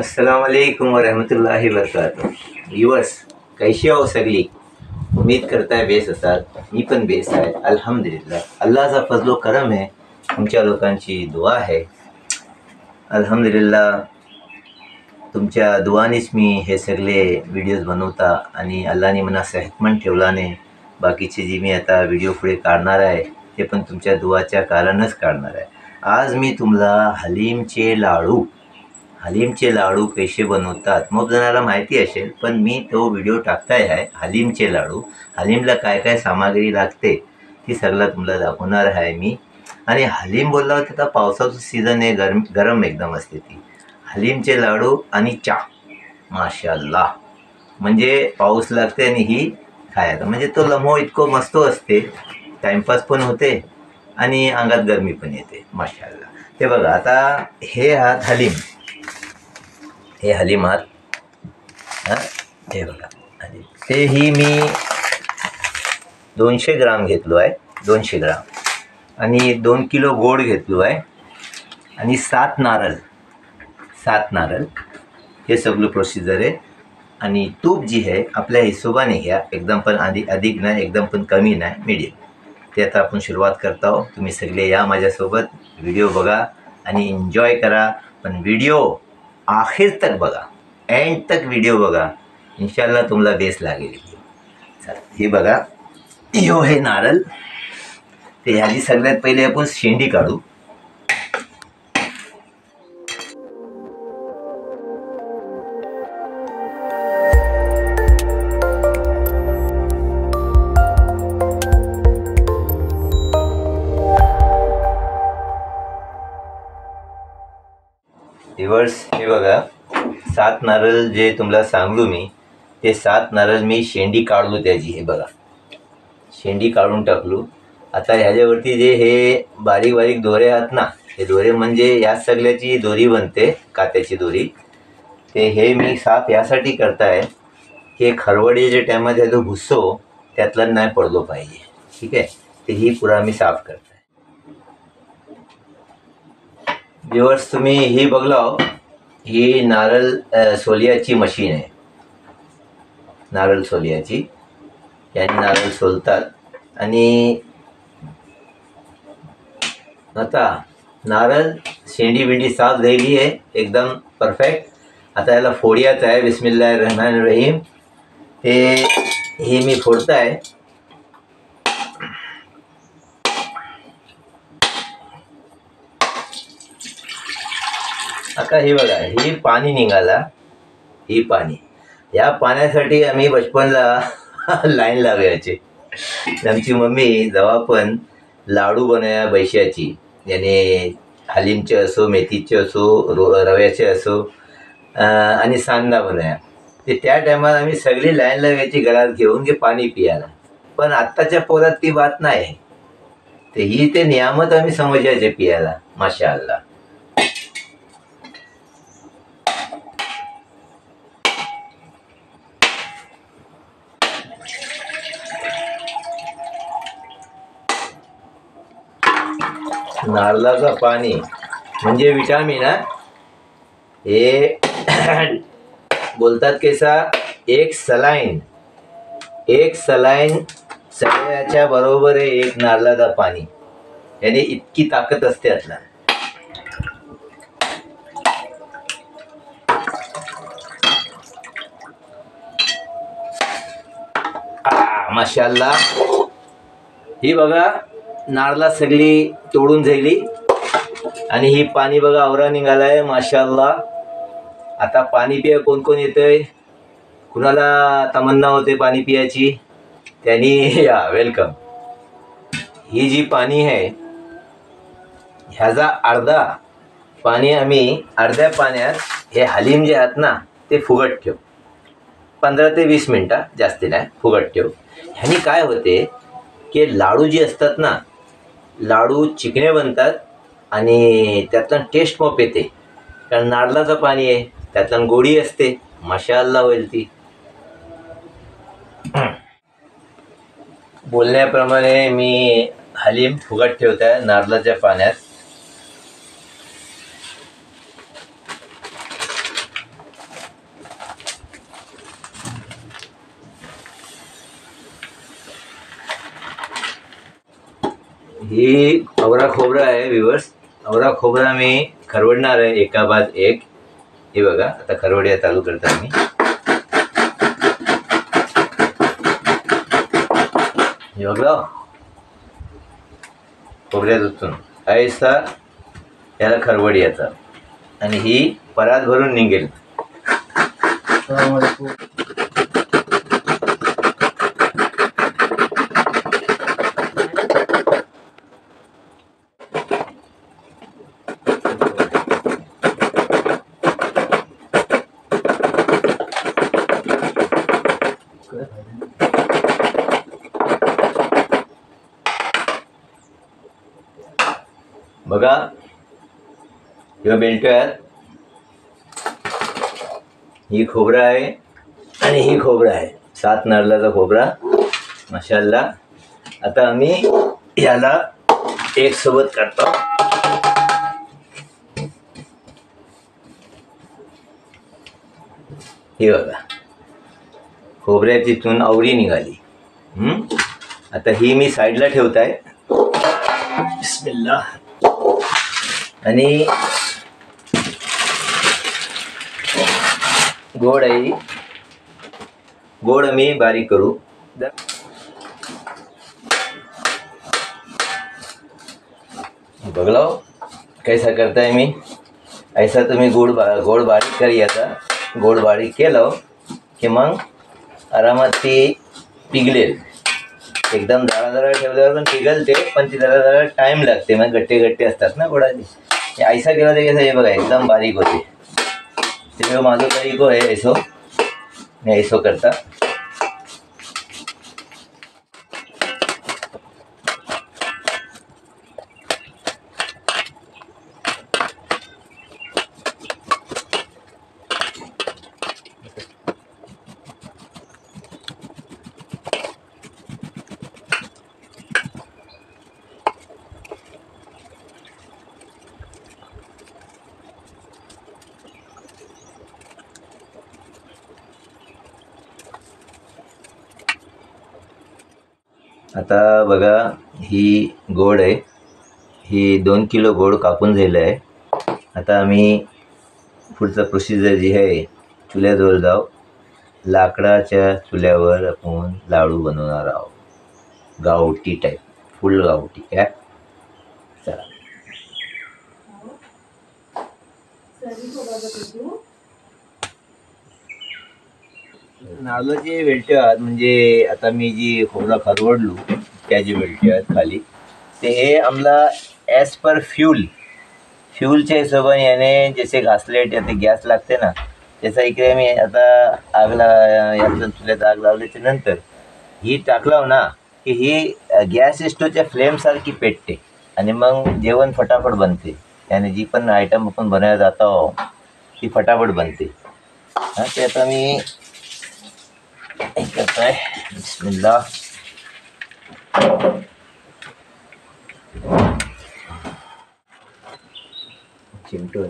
अस्सलाम वालेकुम वरहमतुल्लाहि वबरकातुह। व्यूअर्स, कैसे हो सगळी? उम्मीद करता है बेस असाल। मी पण बेस आहे अल्हम्दुलिल्लाह। अल्लाहचा फजलो करम आहे, तुमच्या लोकांची दुआ आहे अल्हम्दुलिल्लाह। तुमच्या दुआनीच मी हे सगळे व्हिडिओज बनवता आणि अल्लाहने मला सेहतमंद ठेवल्याने बाकीचे जी मी आता व्हिडिओ पुढे काढणार आहे ते पण तुमच्या दुआच्या कारणच काढणार आहे। आज मी तुम्हाला हलीमचे लाडू कसे बनवतात मग जणाला माहिती असेल, पण मी तो व्हिडिओ टाकताय आहे हलीमचे लाडू। हलीमला काय काय सामग्री लागते ती सगळं तुम्हाला दाखवणार आहे मी। आणि हलीम बोलला होता तर पावसाचं सीझन आहे, गरम एकदम असते ती हलीमचे लाडू आणि चहा माशाअल्लाह। म्हणजे पाऊस लागते आणि ही खायला म्हणजे तो लम्हो इतको मस्त असते, टाइमपास पण होते आणि अंगात गरमी पण येते माशाअल्लाह। ते बघा आता हे हात हलीम, हे हलीम हात हे बघा हलीम, ते ही मी 200 ग्राम घेतलो आहे, 200 ग्राम। आणि 2 किलो गोड घेतलो आहे आणि 7 नारळ हे सगळं प्रोसिजर आहे। आणि तूप जी आहे आपल्या हिशोबाने घ्या, एकदम पण अधिक नाही, एकदम पण कमी नाही, मीडियम। ते आता आपण सुरुवात करत आहोत। तुम्ही सगळे या माझ्यासोबत, व्हिडिओ बघा आणि एन्जॉय करा, पण व्हिडिओ आखिर तक बघा, एंड तक व्हिडिओ बघा, इंशाल्लाह तुम्हाला बेस लागेल। चला हे बघा, यो हे नारळ, ते ह्याची सगळ्यात पहिले आपण शेंडी काढू। रिवर्स हे बघा, 7 नारळ जे तुम्हाला सांगलो मी, ते 7 नारळ मी शेंडी काढलो त्याची, हे बघा शेंडी काढून टाकलो। आता ह्याच्यावरती जे हे बारीक बारीक दोरे आहेत ना, हे दोरे म्हणजे या सगळ्याची दोरी बनते, कात्याची दोरी। ते हे मी साफ यासाठी करताय की खरवडी जे टायमात जो भुस्सो त्यातला नाही पडलो पाहिजे, ठीक आहे। ते ही पुरा मी साफ करताय। व्यूअर्स, तुम्ही ही बघला, ही नारळ सोलियाची मशीन आहे, नारळ सोलियाची। याने नारळ सोलतात आणि आता नारळ शेंडी बिंडी साफ झाली आहे, एकदम परफेक्ट। आता याला फोडियाचं आहे, बिस्मिल्लाहिर्रहमानिर्रहीम। हे मी फोडताय। आता हे बघा, ही पाणी निघाला, ही पाणी, या पाण्यासाठी आम्ही बचपनला लाईन लावायचे। आमची मम्मी जेव्हा पण लाडू बनवाया बैशाची, याने हलीमचे असो, मेथीचे असो, रव्याचे असो आणि सांजा बनवाया, ते त्या टायमात आम्ही सगळी लाईन लावायची घरात घेऊन की पाणी पियाला। पण आत्ताच्या पोरात ती बात नाही, ते ही ते नियामत आम्ही समजायचे पियाला माशाअल्लाह। नारळाचं पाणी म्हणजे विटामिन आहे, हे बोलतात कैसा, एक सलाईन सगळ्याच्या बरोबर आहे एक नारळाचा पाणी, याने इतकी ताकद असते आतला। माशाअल्लाह, ही बघा नारळा सगळी तोडून झाली आणि ही पाणी बघा आवरा निघालाय माशाअल्लाह। आता पाणी पिया कोण कोण येतंय, कुणाला तमन्ना होते पाणी पियाची, त्यांनी या वेलकम। ही जी पाणी आहे ह्याचा अर्धा पाणी आम्ही अर्ध्या पाण्यात हे हलीम जे आहेत ना ते फुगत ठेव, 15 ते 20 मिनटं, जास्ती नाही, फुगत ठेव। ह्यानी काय होते की लाडू जे असतात ना, लाडू चिकणे बनतात आणि त्यातला टेस्ट मग येते, कारण नारळाचं पाणी आहे, त्यातला गोडी असते, माशाअल्लाह होईल ती। बोलण्याप्रमाणे मी हलीम फुगत ठेवताय नारळाच्या पाण्यात। ही आवरा खोबरा आहे विवर्स. आवरा खोबरा मी खरवडणार आहे एका बाद एक. हे बघा आता खरवड्या चालू करता मी. हे बघा खोबऱ्यातून ऐसा याला खरवड्याचा आणि ही परात भरून निघेल. बघा हे बेल्ट आहे. ही खोबरा आहे आणि ही खोबरा आहे. 7 नारळाचा खोबरा माशाल्लाह. आता आम्ही याला एक सोबत काढतो. हे बघा खोबऱ्यातून आवरी निघाली. आता ही मी साईडला ठेवत आहे. बिस्मिल्लाह. आणि गोड आहे. गोड आम्ही बारीक करू. बघलो कैसा करताय मी. ऐसा तुम्ही गोड बारीक करी. आता गोड बारीक केलं की मग आरामात ती पिघलेल. एकदम जरा ठेवल्यावर पण पिघलते, पण ती जरा टाइम लागते. मग गट्टे असतात ना गोडाचे. ऐसा केला तर कसं हे बघा एकदम बारीक होते. ते माझं तरीको आहे ऐसो. मी ऐसो करता. आता बघा ही गोड आहे. ही 2 किलो गोड कापून झालेलं आहे. आता आम्ही पुढचं प्रोसिजर जी आहे चुल्याजवळ जाऊ. लाकडाच्या चुल्यावर आपण लाडू बनवणार आहोत. गावठी टाईप, फुल गावठी. काय चला. नारळाचे वेलटे आहेत. म्हणजे आता मी जी खोबरा खरवडलो त्याचे वेलटे आहेत खाली. ते हे आम्हाला ॲज पर फ्यूलच्या हिशोबाने याने जसे घासलेट याते गॅस लागते ना, त्याचा इकडे मी आता यातलं चुल्यात आग लावल्याच्या नंतर ही टाकलाव ना की ही गॅस स्टोवच्या फ्लेमसारखी पेटते आणि मग जेवण फटाफट बनते. याने जी पण आयटम आपण बनायला जात आहो ती फटाफट बनते. हां ते आता मी करताय. बिस्मिल्लाह. चिमटो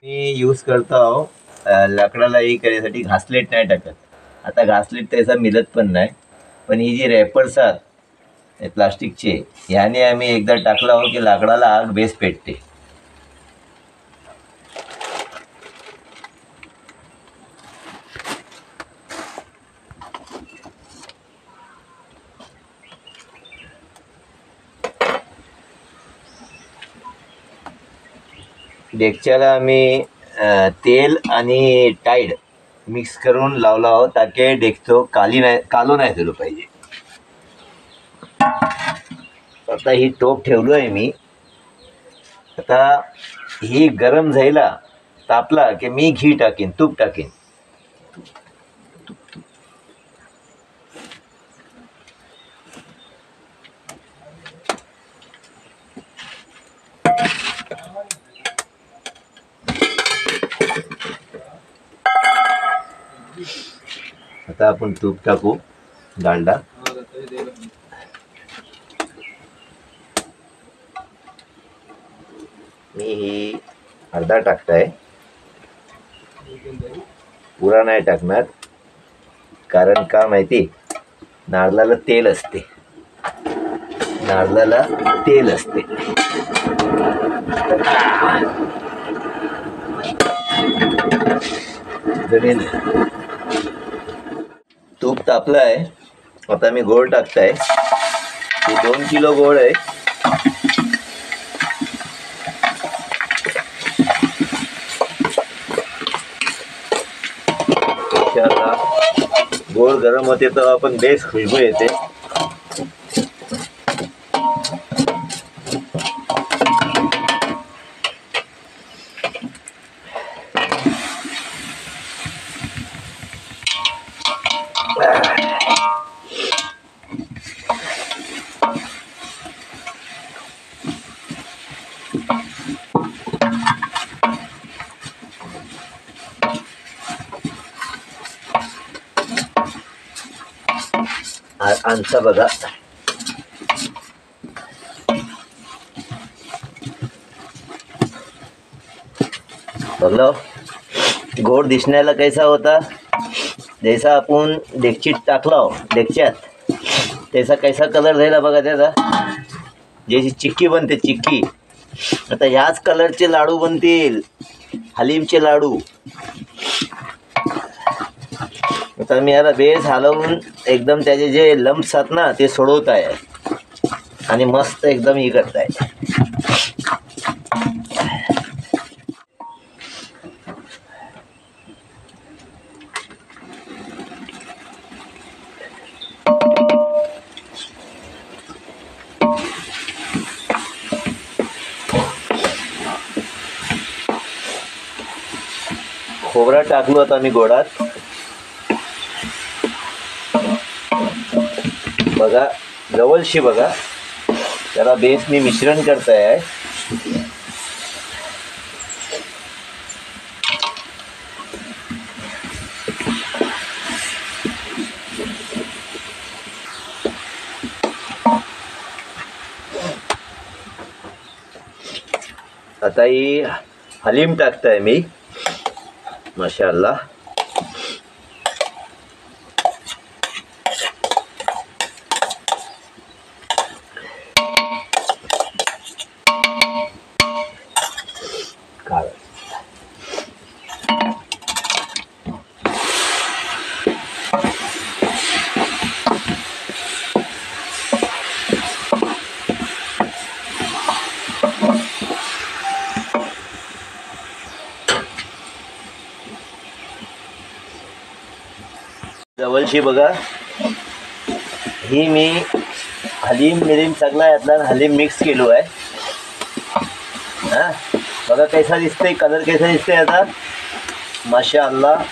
मी यूज करतो लाकडालाही करण्यासाठी. घासलेट नाही टाकत. आता घासलेट त्याचा मिळत पण नाही. पण ही जी रॅपर्स आहेत प्लास्टिकचे याने आम्ही एकदा टाकला हो की लाकडाला आग बेस पेटते. डेकच्याला आम्ही तेल आणि टाईड मिक्स करून लावला आहोत ताकी डेकचो कालो नाही झालो पाहिजे. आता ही टोप ठेवलो आहे मी. आता ही गरम झाला तापला की मी घी टाकेन, तूप टाकेन. आता आपण तूप टाकू, डालडा. अर्धा टाकताय, पुरा नाही टाकणार. कारण का माहिती, नारळाला तेल असते, नारळाला तेल असते. तूप तापलाय, आता मी गोड टाकताय. 2 किलो गोड आहे. गोड गरम होते तर आपण बेस खुशबू येते. आमचा बघा बघलो, गोड दिसण्याला कैसा होता, जैसा आपण डेगचीत टाकला डेगच्यात त्याचा कैसा कलर झाला बघा त्याचा, जशी चिक्की बनते चिक्की. आता ह्याच कलरचे लाडू बनतील, हलीमचे लाडू. आता मी याला बेस हलवून एकदम त्याचे जे लम्प्स आहेत ना ते सोडवत आहे आणि मस्त एकदम हे करत आहे. खोबरा टाकलो आता मी गोडात. बघा जवळशी बघा, त्याला बेस मी मिश्रण करताय आहे. आता ही हलीम टाकताय मी. माशाअल्लाह. जवळशी बघा, ही मी हलीम मिरीम सगळा यातला हलीम मिक्स केलो आहे. हां बघा कैसा दिसते, कलर कैसा दिसते आता. माशाअल्लाह.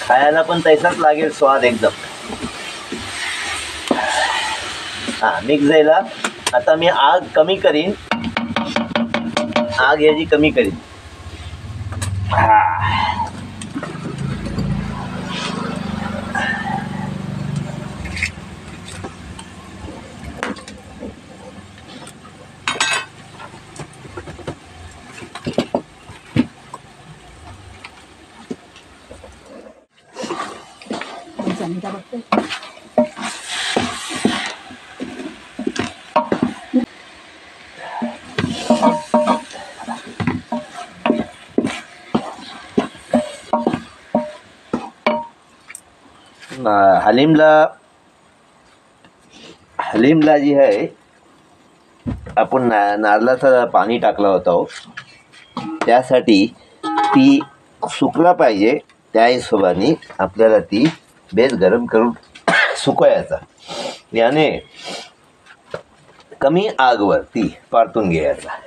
खायला पण तैसाच लागेल स्वाद एकदम. हां मिक्स झाला. आता मी आग कमी करीन, आग याची कमी करीन. हलीमला जी आहे आपण नारळाचं पाणी टाकला होता हो, त्यासाठी ती सुकला पाहिजे. त्या हिशोबाने आपल्याला ती बेस गरम करून सुकवायचा. याने कमी आगवर ती परतून घ्यायचा.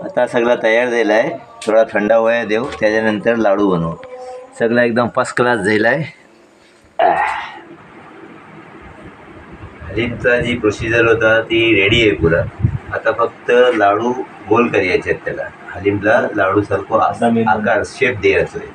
आता सगळा तयार झाला आहे. थोडा थंड व्हायला देऊ, त्याच्यानंतर लाडू बनवू. सगळा एकदम फर्स्ट क्लास झाला आहे. हलीमचा जी प्रोसिजर होता ती रेडी आहे पुरा. आता फक्त लाडू गोल करायचे आहेत. त्याला हलीमला लाडूसारखं आकार शेप द्यायचं आहे.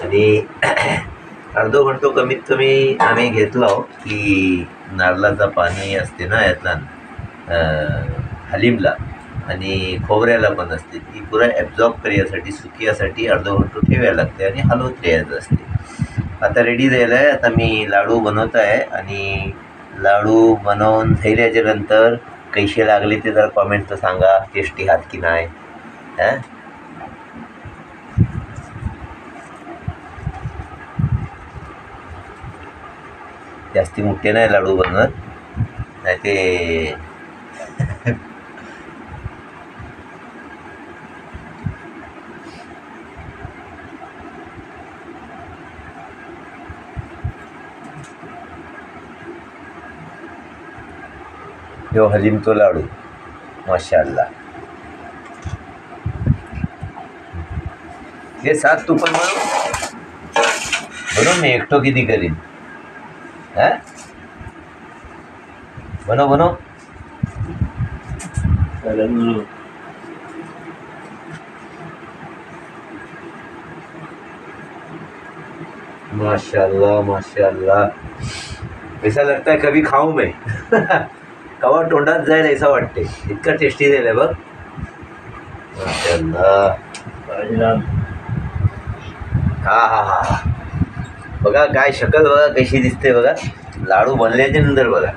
आणि अर्धो घंटो कमीत कमी आम्ही घेतलो की नारळाचं पाणी असते ना यातला हलीमला आणि खोबऱ्याला पण असते, ती पुरा ॲब्झॉर्ब करण्यासाठी सुकियासाठी अर्धो घंटो ठेवायला लागते आणि हलवत राहायचं असते. आता रेडी झालं आहे. आता मी लाडू बनवत आहे आणि लाडू बनवून झाल्याच्या नंतर कैसे लागले ते जरा कॉमेंटचं सांगा. टेस्टी हात की नाही. हां जास्ती मोठे नाही लाडू बनवत, नाही ते यो हलीम तो लाडू माशाअल्लाह. हे सात तू पण बनव मी एकटो किती करीन. हां बनव माशाअल्लाह माशाअल्लाह. ऐसा लगता है कभी खाऊं मैं. कवा तोंडात जाईल ऐसा वाटते, इतका टेस्टी झालं बघ. माशाअल्लाह. हा हा हा बघा काय शकल बघा कशी दिसते बघा. लाडू बनल्याच्या नंतर बघा.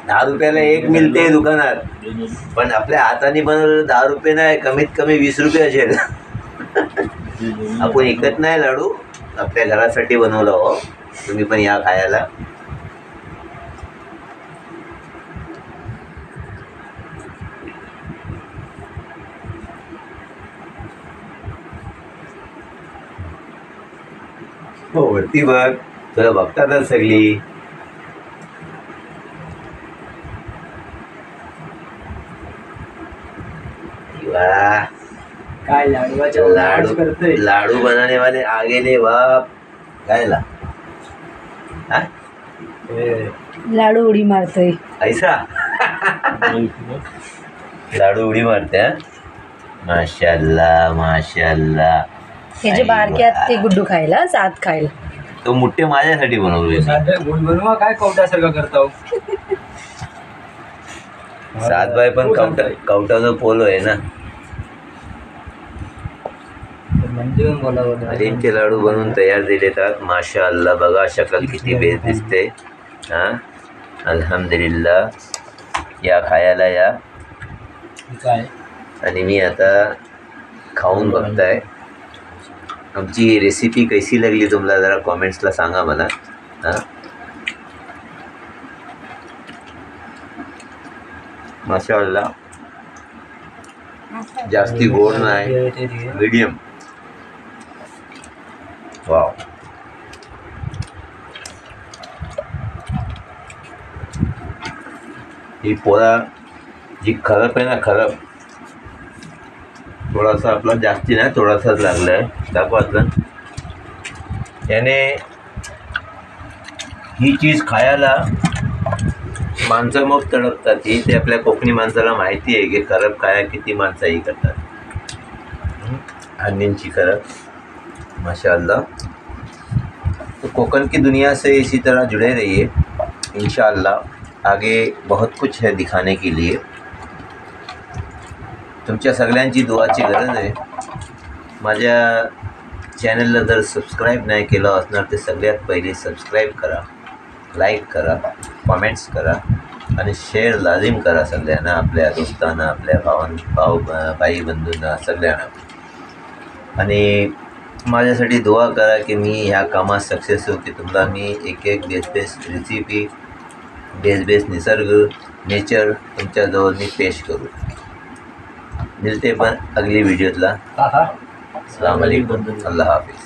10 रुपयाला एक मिळते दुकानात, पण आपल्या हाताने बनवलं 10 रुपये नाही, कमीत कमी 20 रुपये असेल. आपण ऐकत नाही लाडू, आपल्या घरासाठी बनवलं हो. तुम्ही पण या खायला. हो वरती बघ, तुला बघतातच सगळी. काय लाडू बनाने वाले आगे ले बाप. काय लाडू उडी मारतोय ऐसा. लाडू उडी मारते. माशाअल्लाह माशाअल्लाह. हे जे बारक्यात ते गुड्डू खायला, सात खायला. तो मुठ्ठे माझ्यासाठी बनवले. बनवा काय कवटासारखा करता. सात बाय पण कवटाचं पोलो आहे ना. हलीमचे लाडू बनवून तयार दिले तर माशाअल्लाह. बघा शकल किती बेस दिसते. हां अल्हम्दुलिल्लाह. या खायला या. आणि मी आता खाऊन बघताय. आमची रेसिपी कशी लागली तुम्हाला जरा कॉमेंट्सला सांगा मला. हां माशाअल्लाह. जास्ती गोड नाही, मीडियम. वाव. ही पोळा जी खरप आहे ना, खरप थोडासा आपला जास्ती नाही, थोडासाच लागला आहे. दाखवायचं याने ही चीज खायला माणसं मग तडपतात. ही ते आपल्या कोकणी माणसाला माहिती आहे की खरप खाया किती माणसं ही करतात. हनींची खरप माशाअल्लाह. तो कोकण की दुनिया से इसी तरह जुड़े रहिए. इंशाअल्लाह आगे बहुत कुछ है दिखाने के लिए. तुमच्या सगळ्यांची दुआची गरज आहे. माझ्या चॅनलला जर सबस्क्राईब नाही केलं असणार तर सगळ्यात पहिले सबस्क्राईब करा, लाईक करा, कॉमेंट्स करा आणि शेअर लाजिम करा सगळ्यांना, आपल्या दोस्तांना, आपल्या भाई बंधूंना, सगळ्यांना. आणि माझ्यासाठी दुआ करा की मी ह्या कामात सक्सेस हो, की तुम्हाला मी एक बेस्ट रेसिपी, बेस्ट निसर्ग, नेचर तुमच्याजवळ मी पेश करू. मिलते पण अगली वीडियोतला. अस्सलाम वालेकुम. अल्लाह हाफिज.